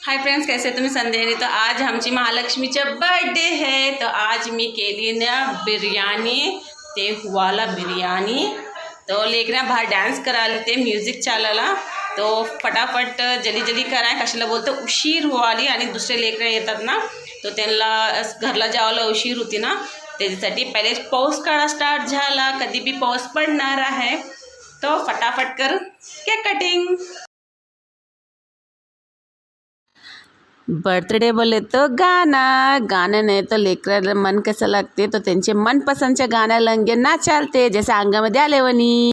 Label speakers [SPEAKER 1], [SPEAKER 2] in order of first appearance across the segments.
[SPEAKER 1] Hi friends, कैसे तुम्ही संदेनी। तो आज आमची महालक्ष्मीचा बर्थडे है। तो आज मी केली ना बिर्याणी, ते हुवाला बिर्याणी। तो लेकरा बाहर डान्स करायला, ते म्युझिक चालला। तो फटाफट जल्दी जल्दी कराय, कशाला बोलतो उशीर व्हाली आणि दुसरे लेकरं येतात ना, तो त्यांना घरला जायला उशीर होती ना, त्याच्यासाठी पहिले पाऊस काळा स्टार्ट झाला। कधी भी पाऊस पडणार आहे, तो फटाफट कर केक कटिंग। बर्थडे बोले तो गाना नाही तो लेकराला मन कसं लागते, तो त्यांचे मनपसंतच्या गाण्या लंगे नाचालते, जैसे अंगामध्ये आले वनी।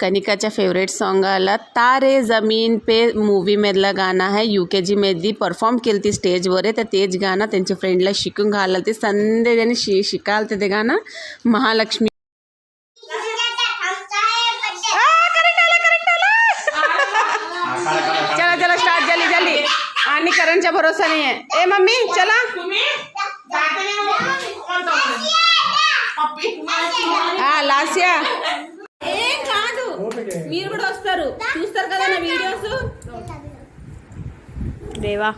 [SPEAKER 1] कनिकाच्या फेवरेट सॉन्ग आला तारे जमीन पे मूवी मधला गाणं आहे। UKG मध्ये परफॉर्म केली ती स्टेजवर, तर तेच गाणं त्यांच्या फ्रेंडला शिकून घाललं ते संदे त्यांनी शिकालते ते गाणं महालक्ष्मी। चला चला स्टार्ट जल्दी जल्दी, आणि करणच्या भरोसा नाही आहे। ए मम्मी चला లాస్యా ఏం కాదు, మీరు కూడా వస్తారు, చూస్తారు కదా నా వీడియోస్। దేవా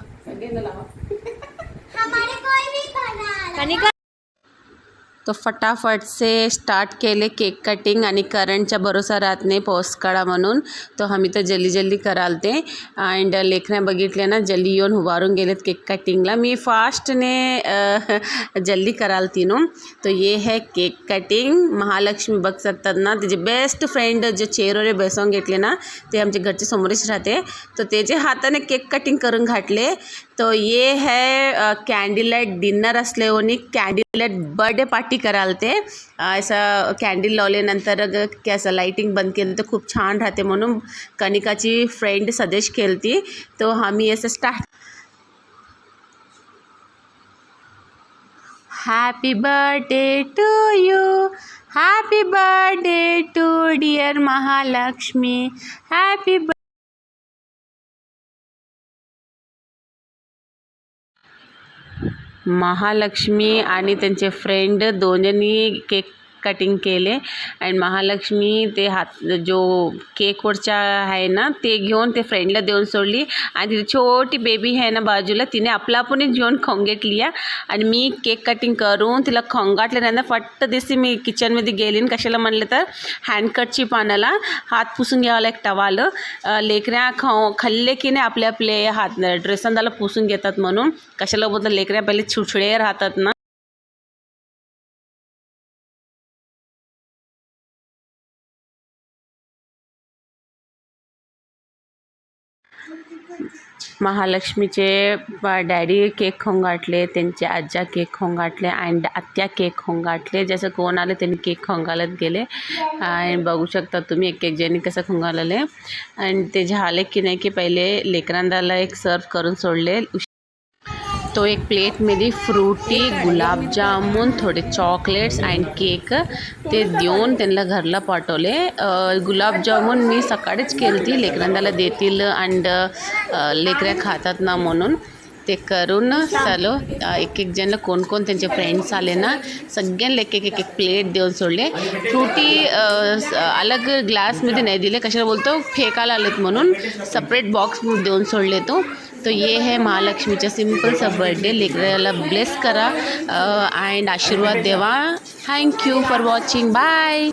[SPEAKER 1] तो फटाफट से स्टार्ट केले केक कटिंग, आणि करंटचा भरोसा राहत नाही पाऊस काळा म्हणून, तो आम्ही तर जल्दी जल्दी करालते। अँड लेकरं बघितले ना जल्दी येऊन उभारून गेलेत केक कटिंगला। मी फास्टने जल्दी करालती नो। तो ये है केक कटिंग। महालक्ष्मी बघ सकतात ना, त्याचे बेस्ट फ्रेंड जे चेअरवर बसवून घेतले ना, ते आमच्या घरच्या समोरच राहते, तो त्याच्या हाताने केक कटिंग करून घातले। तो ये है कैंडल लाइट डिनर असले होनी, कैंडल लाइट बर्थडे पार्टी करालते। असं कॅन्डल लावल्यानंतर असं लाइटिंग बंद केलं तर खूप छान राहते म्हणून कनिकाची फ्रेंड सजेस्ट केलती, तो आम्ही असं start. Happy birthday to you, happy birthday to dear Mahalakshmi, happy. Mahalakshmi आणि त्यांचे फ्रेंड दोन्ही केक कटिंग केले, आणि महालक्ष्मी ते हात जो केकवरचा आहे ना ते घेऊन ते फ्रेंडला देऊन सोडली, आणि तिथे छोटी बेबी आहे ना बाजूला, तिने आपला आपणच घेऊन खोंगेटली। आणि मी केक कटिंग करून तिला खोंगाटल्यानंतर फट्ट दिसते मी किचनमध्ये गेली, कशाला म्हणलं तर हँडकटची पानाला हात पुसून घ्यावाला एक टवाल। लेकऱ्या खाल्ले की नाही आपले आपले हात ड्रेसंदाला पुसून घेतात म्हणून, कशाला बोलतात लेकऱ्या पहिले छुछडे राहतात ना। महालक्ष्मीचे डॅडी केक खोंगाटले, त्यांचे आज्जा केक खोंगाटले, अँड आत्या केक खोंगाटले। जसं कोण आले त्यांनी केक खोंगालत गेले, आणि बघू शकता तुम्ही एक एक जणी कसं खोंगालले। आणि ते झाले की नाही की पहिले लेकरांदाला एक सर्व करून सोडले। तो एक प्लेटमध्ये फ्रूटी गुलाबजामुन, थोडे चॉकलेट्स अँड केक ते देऊन त्यांना घरला पाठवले। गुलाबजामुन मी सकाळीच केलती, लेकरांदाला देतील अँड लेकऱ्या खातात ना म्हणून ते करून चालो। एक एक जण कोण कोण त्यांचे फ्रेंड्स आले ना, सगळ्यांना एक एक प्लेट देऊन सोडले। फ्रूटी अलग ग्लासमध्ये नाही दिले, कशाला बोलतो फेकायला आलेत म्हणून सेपरेट बॉक्स देऊन सोडले। तो ये है महालक्ष्मीचा सिंपल सा बर्थडे। लेकराला ब्लेस करा अँड आशीर्वाद देवा। Thank you for watching, bye.